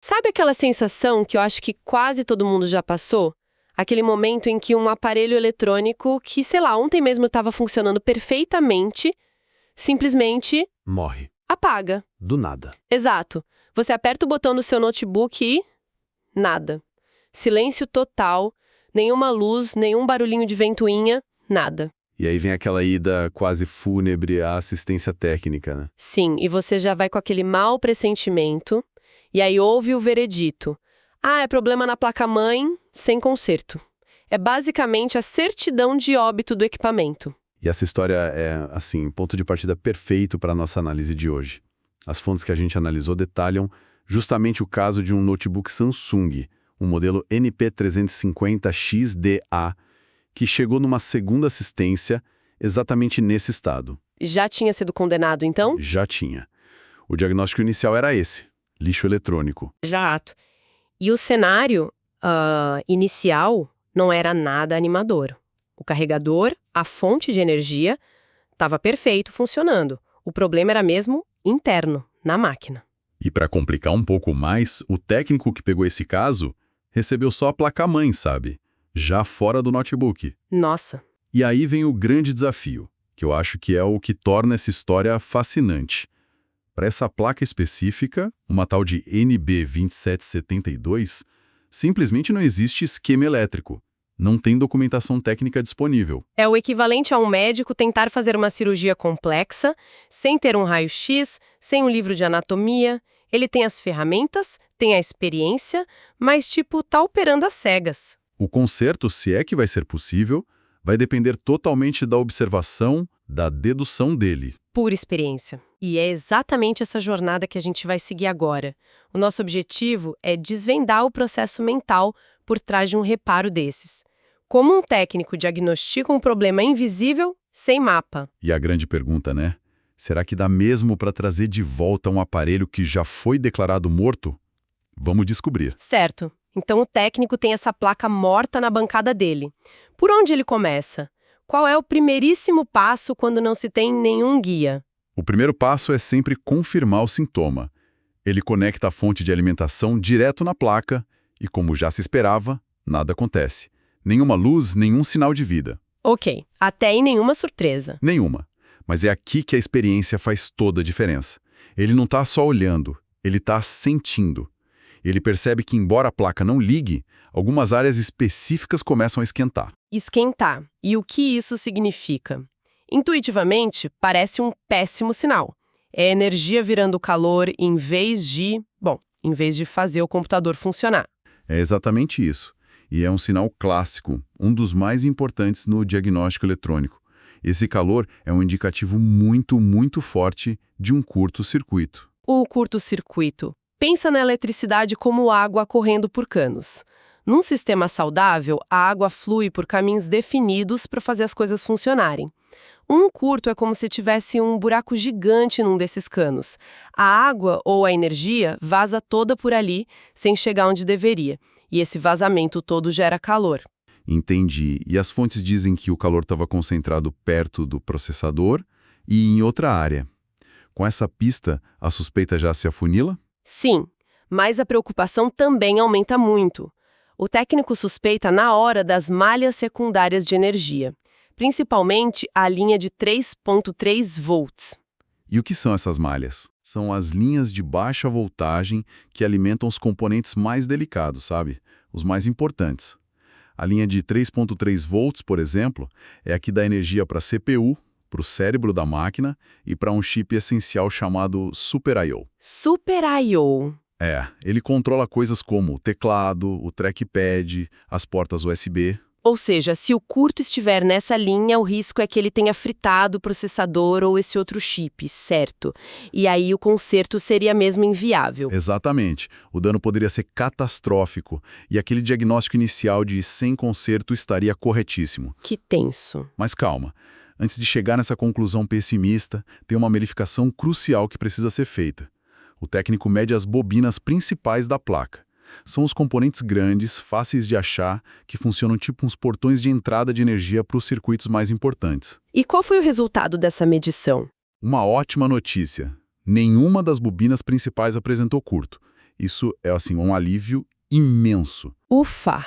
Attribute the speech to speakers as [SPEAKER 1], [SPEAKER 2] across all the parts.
[SPEAKER 1] Sabe aquela sensação que eu acho que quase todo mundo já passou? Aquele momento em que um aparelho eletrônico que, sei lá, ontem mesmo estava funcionando perfeitamente, simplesmente
[SPEAKER 2] Morre.
[SPEAKER 1] apaga.
[SPEAKER 2] Do nada.
[SPEAKER 1] Exato. Você aperta o botão do seu notebook e nada. Silêncio total, nenhuma luz, nenhum barulhinho de ventoinha, nada.
[SPEAKER 2] E aí vem aquela ida quase fúnebre à assistência técnica, né?
[SPEAKER 1] Sim, e você já vai com aquele mau pressentimento, e aí ouve o veredito. Ah, é problema na placa-mãe, sem conserto. É basicamente a certidão de óbito do equipamento.
[SPEAKER 2] E essa história é, assim, ponto de partida perfeito para a nossa análise de hoje. As fontes que a gente analisou detalham justamente o caso de um notebook Samsung, um modelo NP350XDA, que chegou numa segunda assistência exatamente nesse estado.
[SPEAKER 1] Já tinha sido condenado, então?
[SPEAKER 2] Já tinha. O diagnóstico inicial era esse: lixo eletrônico.
[SPEAKER 1] Exato. E o cenário inicial não era nada animador. O carregador, a fonte de energia, estava perfeito, funcionando. O problema era mesmo interno, na máquina.
[SPEAKER 2] E para complicar um pouco mais, o técnico que pegou esse caso recebeu só a placa-mãe, sabe? Já fora do notebook.
[SPEAKER 1] Nossa.
[SPEAKER 2] E aí vem o grande desafio, que eu acho que é o que torna essa história fascinante. Para essa placa específica, uma tal de NB2772, simplesmente não existe esquema elétrico. Não tem documentação técnica disponível.
[SPEAKER 1] É o equivalente a um médico tentar fazer uma cirurgia complexa, sem ter um raio-x, sem um livro de anatomia. Ele tem as ferramentas, tem a experiência, mas, tá operando às cegas.
[SPEAKER 2] O conserto, se é que vai ser possível, vai depender totalmente da observação, da dedução dele.
[SPEAKER 1] Pura experiência. E é exatamente essa jornada que a gente vai seguir agora. O nosso objetivo é desvendar o processo mental por trás de um reparo desses. Como um técnico diagnostica um problema invisível sem mapa?
[SPEAKER 2] E a grande pergunta, né? Será que dá mesmo para trazer de volta um aparelho que já foi declarado morto? Vamos descobrir.
[SPEAKER 1] Certo. Então o técnico tem essa placa morta na bancada dele. Por onde ele começa? Qual é o primeiríssimo passo quando não se tem nenhum guia?
[SPEAKER 2] O primeiro passo é sempre confirmar o sintoma. Ele conecta a fonte de alimentação direto na placa e, como já se esperava, nada acontece. Nenhuma luz, nenhum sinal de vida.
[SPEAKER 1] Ok, até aí nenhuma surpresa.
[SPEAKER 2] Nenhuma. Mas é aqui que a experiência faz toda a diferença. Ele não está só olhando, ele está sentindo. Ele percebe que, embora a placa não ligue, algumas áreas específicas começam a esquentar.
[SPEAKER 1] Esquentar. E o que isso significa? Intuitivamente, parece um péssimo sinal. É energia virando calor em vez de fazer o computador funcionar.
[SPEAKER 2] É exatamente isso. E é um sinal clássico, um dos mais importantes no diagnóstico eletrônico. Esse calor é um indicativo muito, muito forte de um curto-circuito.
[SPEAKER 1] O curto-circuito. Pensa na eletricidade como água correndo por canos. Num sistema saudável, a água flui por caminhos definidos para fazer as coisas funcionarem. Um curto é como se tivesse um buraco gigante num desses canos. A água ou a energia vaza toda por ali, sem chegar onde deveria. E esse vazamento todo gera calor.
[SPEAKER 2] Entendi. E as fontes dizem que o calor estava concentrado perto do processador e em outra área. Com essa pista, a suspeita já se afunila?
[SPEAKER 1] Sim, mas a preocupação também aumenta muito. O técnico suspeita na hora das malhas secundárias de energia, principalmente a linha de 3,3 volts.
[SPEAKER 2] E o que são essas malhas? São as linhas de baixa voltagem que alimentam os componentes mais delicados, sabe? Os mais importantes. A linha de 3,3 volts, por exemplo, é a que dá energia para a CPU, para o cérebro da máquina e para um chip essencial chamado Super I/O.
[SPEAKER 1] Super I/O.
[SPEAKER 2] Ele controla coisas como o teclado, o trackpad, as portas USB.
[SPEAKER 1] Ou seja, se o curto estiver nessa linha, o risco é que ele tenha fritado o processador ou esse outro chip, certo? E aí o conserto seria mesmo inviável.
[SPEAKER 2] Exatamente. O dano poderia ser catastrófico e aquele diagnóstico inicial de sem conserto estaria corretíssimo.
[SPEAKER 1] Que tenso.
[SPEAKER 2] Mas calma. Antes de chegar nessa conclusão pessimista, tem uma verificação crucial que precisa ser feita. O técnico mede as bobinas principais da placa. São os componentes grandes, fáceis de achar, que funcionam tipo uns portões de entrada de energia para os circuitos mais importantes.
[SPEAKER 1] E qual foi o resultado dessa medição?
[SPEAKER 2] Uma ótima notícia. Nenhuma das bobinas principais apresentou curto. Isso é, assim, um alívio imenso.
[SPEAKER 1] Ufa!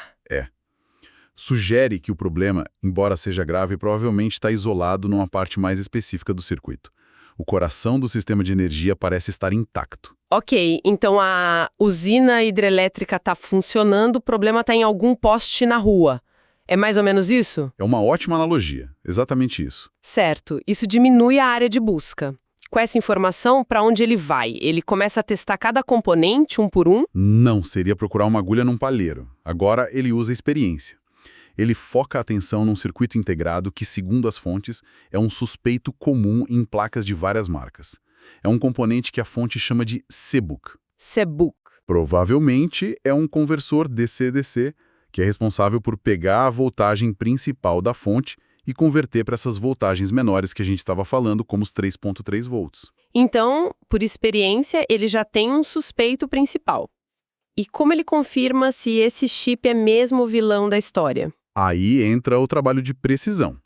[SPEAKER 2] Sugere que o problema, embora seja grave, provavelmente está isolado numa parte mais específica do circuito. O coração do sistema de energia parece estar intacto.
[SPEAKER 1] Ok, então a usina hidrelétrica está funcionando, o problema está em algum poste na rua. É mais ou menos isso?
[SPEAKER 2] É uma ótima analogia, exatamente isso.
[SPEAKER 1] Certo, isso diminui a área de busca. Com essa informação, para onde ele vai? Ele começa a testar cada componente um por um?
[SPEAKER 2] Não, seria procurar uma agulha num palheiro. Agora ele usa experiência. Ele foca a atenção num circuito integrado que, segundo as fontes, é um suspeito comum em placas de várias marcas. É um componente que a fonte chama de CBUC.
[SPEAKER 1] CBUC.
[SPEAKER 2] Provavelmente é um conversor DC-DC, que é responsável por pegar a voltagem principal da fonte e converter para essas voltagens menores que a gente estava falando, como os 3.3 volts.
[SPEAKER 1] Então, por experiência, ele já tem um suspeito principal. E como ele confirma se esse chip é mesmo o vilão da história?
[SPEAKER 2] Aí entra o trabalho de precisão.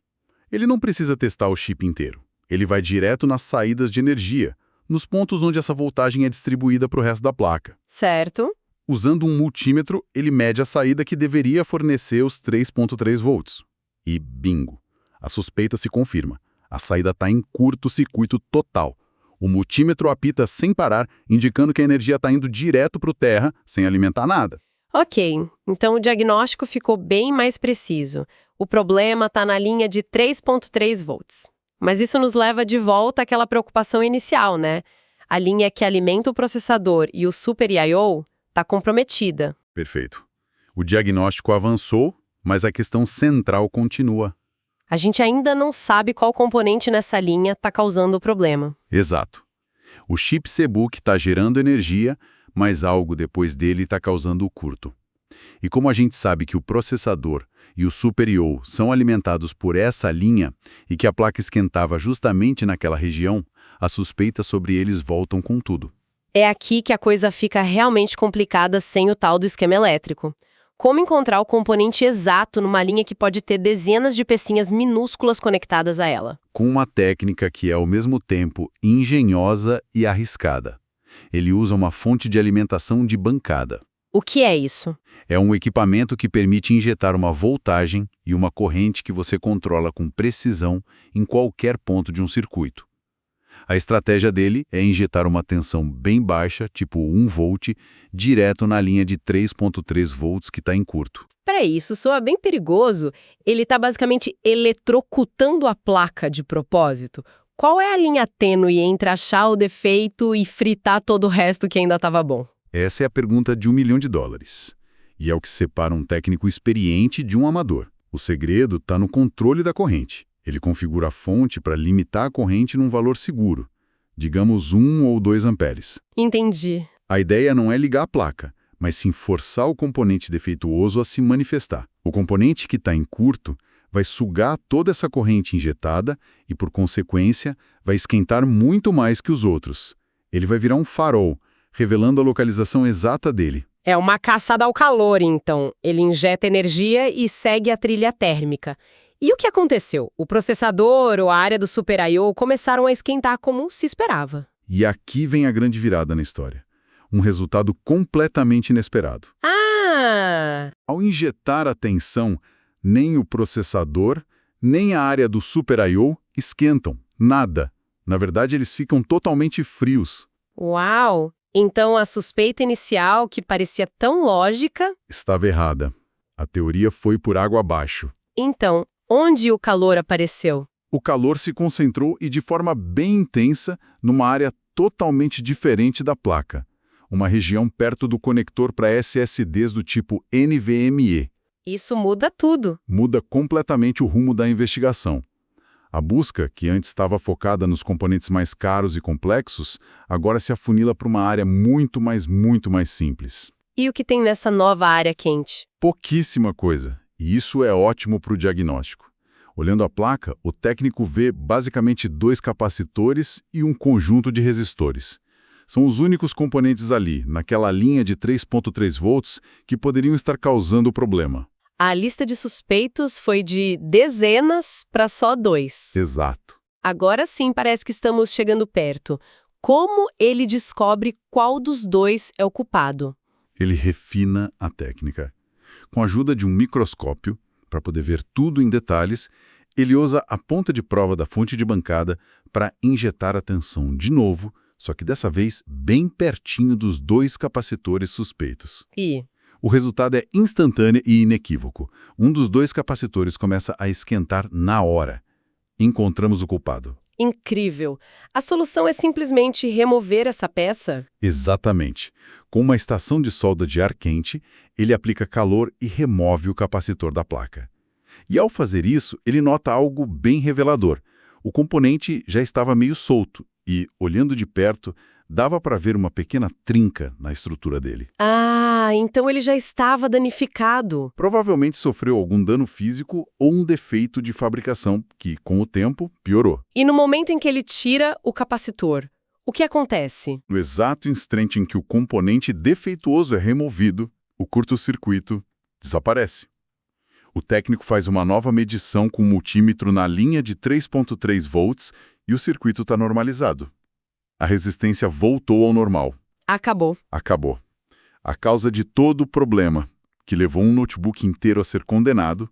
[SPEAKER 2] Ele não precisa testar o chip inteiro. Ele vai direto nas saídas de energia, nos pontos onde essa voltagem é distribuída para o resto da placa.
[SPEAKER 1] Certo.
[SPEAKER 2] Usando um multímetro, ele mede a saída que deveria fornecer os 3.3 volts. E bingo! A suspeita se confirma. A saída está em curto-circuito total. O multímetro apita sem parar, indicando que a energia está indo direto para o terra, sem alimentar nada.
[SPEAKER 1] Ok, então o diagnóstico ficou bem mais preciso. O problema está na linha de 3.3 volts. Mas isso nos leva de volta àquela preocupação inicial, né? A linha que alimenta o processador e o Super I/O está comprometida.
[SPEAKER 2] Perfeito. O diagnóstico avançou, mas a questão central continua.
[SPEAKER 1] A gente ainda não sabe qual componente nessa linha está causando o problema.
[SPEAKER 2] Exato. O chip CBUC está gerando energia, mas algo depois dele está causando o curto. E como a gente sabe que o processador e o Super I/O são alimentados por essa linha e que a placa esquentava justamente naquela região, as suspeitas sobre eles voltam com tudo.
[SPEAKER 1] É aqui que a coisa fica realmente complicada sem o tal do esquema elétrico. Como encontrar o componente exato numa linha que pode ter dezenas de pecinhas minúsculas conectadas a ela?
[SPEAKER 2] Com uma técnica que é ao mesmo tempo engenhosa e arriscada. Ele usa uma fonte de alimentação de bancada.
[SPEAKER 1] O que é isso?
[SPEAKER 2] É um equipamento que permite injetar uma voltagem e uma corrente que você controla com precisão em qualquer ponto de um circuito. A estratégia dele é injetar uma tensão bem baixa, tipo 1 volt, direto na linha de 3.3 volts que está em curto.
[SPEAKER 1] Peraí, isso soa bem perigoso. Ele está basicamente eletrocutando a placa de propósito. Qual é a linha tênue entre achar o defeito e fritar todo o resto que ainda estava bom?
[SPEAKER 2] Essa é a pergunta de $1 milhão. E é o que separa um técnico experiente de um amador. O segredo está no controle da corrente. Ele configura a fonte para limitar a corrente num valor seguro, digamos 1 ou 2 amperes.
[SPEAKER 1] Entendi.
[SPEAKER 2] A ideia não é ligar a placa, mas sim forçar o componente defeituoso a se manifestar. O componente que está em curto vai sugar toda essa corrente injetada e, por consequência, vai esquentar muito mais que os outros. Ele vai virar um farol, revelando a localização exata dele.
[SPEAKER 1] É uma caçada ao calor, então. Ele injeta energia e segue a trilha térmica. E o que aconteceu? O processador ou a área do Super I/O começaram a esquentar como se esperava.
[SPEAKER 2] E aqui vem a grande virada na história. Um resultado completamente inesperado.
[SPEAKER 1] Ah!
[SPEAKER 2] Ao injetar a tensão, nem o processador, nem a área do Super I/O esquentam. Nada. Na verdade, eles ficam totalmente frios.
[SPEAKER 1] Uau! Então a suspeita inicial, que parecia tão lógica...
[SPEAKER 2] Estava errada. A teoria foi por água abaixo.
[SPEAKER 1] Então, onde o calor apareceu?
[SPEAKER 2] O calor se concentrou e de forma bem intensa numa área totalmente diferente da placa. Uma região perto do conector para SSDs do tipo NVMe.
[SPEAKER 1] Isso muda tudo.
[SPEAKER 2] Muda completamente o rumo da investigação. A busca, que antes estava focada nos componentes mais caros e complexos, agora se afunila para uma área muito mais simples.
[SPEAKER 1] E o que tem nessa nova área quente?
[SPEAKER 2] Pouquíssima coisa, e isso é ótimo para o diagnóstico. Olhando a placa, o técnico vê basicamente 2 capacitores e um conjunto de resistores. São os únicos componentes ali, naquela linha de 3.3 volts, que poderiam estar causando o problema.
[SPEAKER 1] A lista de suspeitos foi de dezenas para só 2.
[SPEAKER 2] Exato.
[SPEAKER 1] Agora sim parece que estamos chegando perto. Como ele descobre qual dos dois é o culpado?
[SPEAKER 2] Ele refina a técnica. Com a ajuda de um microscópio, para poder ver tudo em detalhes, ele usa a ponta de prova da fonte de bancada para injetar a tensão de novo, só que dessa vez bem pertinho dos dois capacitores suspeitos.
[SPEAKER 1] E
[SPEAKER 2] O resultado é instantâneo e inequívoco. Um dos dois capacitores começa a esquentar na hora. Encontramos o culpado.
[SPEAKER 1] incrível! A solução é simplesmente remover essa peça?
[SPEAKER 2] Exatamente. Com uma estação de solda de ar quente, ele aplica calor e remove o capacitor da placa. E ao fazer isso, ele nota algo bem revelador. O componente já estava meio solto e, olhando de perto, dava para ver uma pequena trinca na estrutura dele.
[SPEAKER 1] Ah, então ele já estava danificado.
[SPEAKER 2] Provavelmente sofreu algum dano físico ou um defeito de fabricação que, com o tempo, piorou.
[SPEAKER 1] E no momento em que ele tira o capacitor, o que acontece?
[SPEAKER 2] No exato instante em que o componente defeituoso é removido, o curto-circuito desaparece. O técnico faz uma nova medição com o multímetro na linha de 3.3 volts e o circuito está normalizado. A resistência voltou ao normal.
[SPEAKER 1] Acabou.
[SPEAKER 2] Acabou. A causa de todo o problema, que levou um notebook inteiro a ser condenado,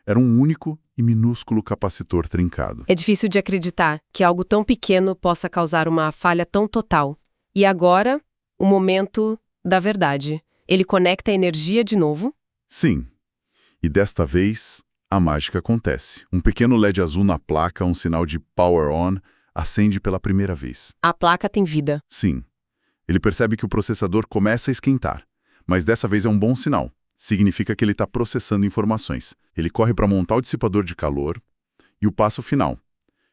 [SPEAKER 2] era um único e minúsculo capacitor trincado.
[SPEAKER 1] É difícil de acreditar que algo tão pequeno possa causar uma falha tão total. E agora, o momento da verdade. Ele conecta a energia de novo?
[SPEAKER 2] Sim. E desta vez, a mágica acontece. Um pequeno LED azul na placa, um sinal de Power On, acende pela primeira vez.
[SPEAKER 1] A placa tem vida.
[SPEAKER 2] Sim. Ele percebe que o processador começa a esquentar, mas dessa vez é um bom sinal. Significa que ele está processando informações. Ele corre para montar o dissipador de calor e o passo final,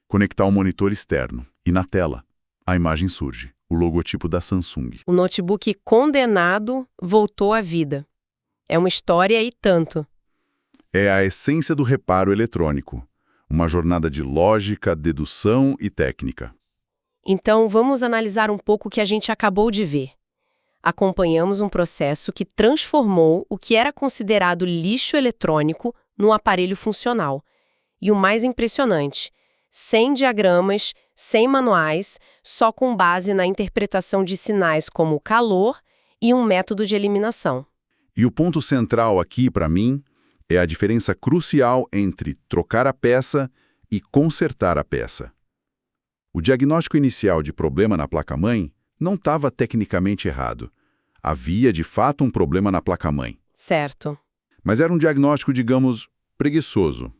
[SPEAKER 2] conectar o monitor externo. E na tela, a imagem surge, o logotipo da Samsung.
[SPEAKER 1] O notebook condenado voltou à vida. É uma história e tanto.
[SPEAKER 2] É a essência do reparo eletrônico. Uma jornada de lógica, dedução e técnica.
[SPEAKER 1] Então, vamos analisar um pouco o que a gente acabou de ver. Acompanhamos um processo que transformou o que era considerado lixo eletrônico num aparelho funcional. E o mais impressionante, sem diagramas, sem manuais, só com base na interpretação de sinais como calor e um método de eliminação.
[SPEAKER 2] E o ponto central aqui, para mim, é a diferença crucial entre trocar a peça e consertar a peça. O diagnóstico inicial de problema na placa-mãe não estava tecnicamente errado. Havia, de fato, um problema na placa-mãe.
[SPEAKER 1] Certo.
[SPEAKER 2] Mas era um diagnóstico, digamos, preguiçoso,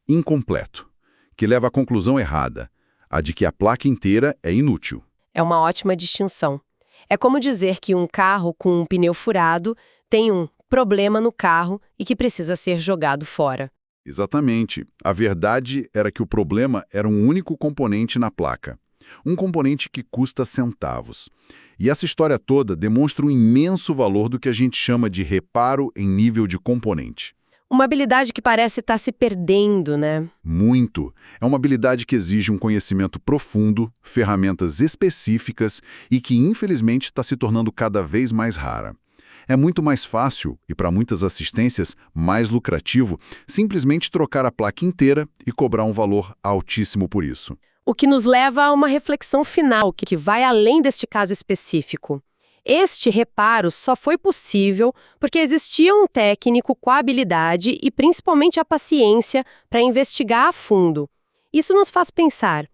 [SPEAKER 2] incompleto, que leva à conclusão errada, a de que a placa inteira é inútil.
[SPEAKER 1] É uma ótima distinção. É como dizer que um carro com um pneu furado tem um problema no carro e que precisa ser jogado fora.
[SPEAKER 2] Exatamente. A verdade era que o problema era um único componente na placa. Um componente que custa centavos. E essa história toda demonstra o imenso valor do que a gente chama de reparo em nível de componente.
[SPEAKER 1] Uma habilidade que parece estar se perdendo, né?
[SPEAKER 2] Muito. É uma habilidade que exige um conhecimento profundo, ferramentas específicas e que, infelizmente, está se tornando cada vez mais rara. É muito mais fácil, e para muitas assistências, mais lucrativo, simplesmente trocar a placa inteira e cobrar um valor altíssimo por isso.
[SPEAKER 1] O que nos leva a uma reflexão final que vai além deste caso específico. Este reparo só foi possível porque existia um técnico com a habilidade e principalmente a paciência para investigar a fundo. Isso nos faz pensar: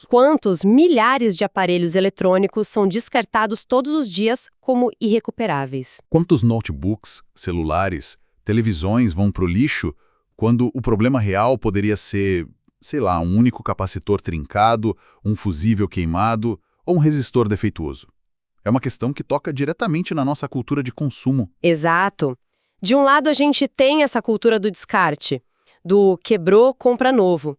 [SPEAKER 1] quantos milhares de aparelhos eletrônicos são descartados todos os dias como irrecuperáveis?
[SPEAKER 2] Quantos notebooks, celulares, televisões vão para o lixo quando o problema real poderia ser, sei lá, um único capacitor trincado, um fusível queimado ou um resistor defeituoso? É uma questão que toca diretamente na nossa cultura de consumo.
[SPEAKER 1] Exato. De um lado, a gente tem essa cultura do descarte, do quebrou, compra novo,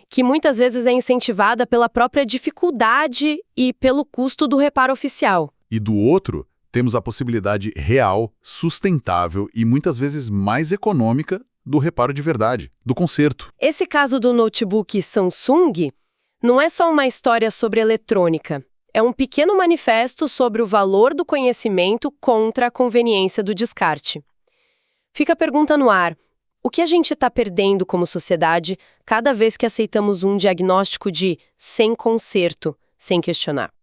[SPEAKER 1] que muitas vezes é incentivada pela própria dificuldade e pelo custo do reparo oficial.
[SPEAKER 2] E do outro, temos a possibilidade real, sustentável e muitas vezes mais econômica do reparo de verdade, do conserto.
[SPEAKER 1] Esse caso do notebook Samsung não é só uma história sobre eletrônica. É um pequeno manifesto sobre o valor do conhecimento contra a conveniência do descarte. Fica a pergunta no ar: o que a gente está perdendo como sociedade cada vez que aceitamos um diagnóstico de sem conserto, sem questionar?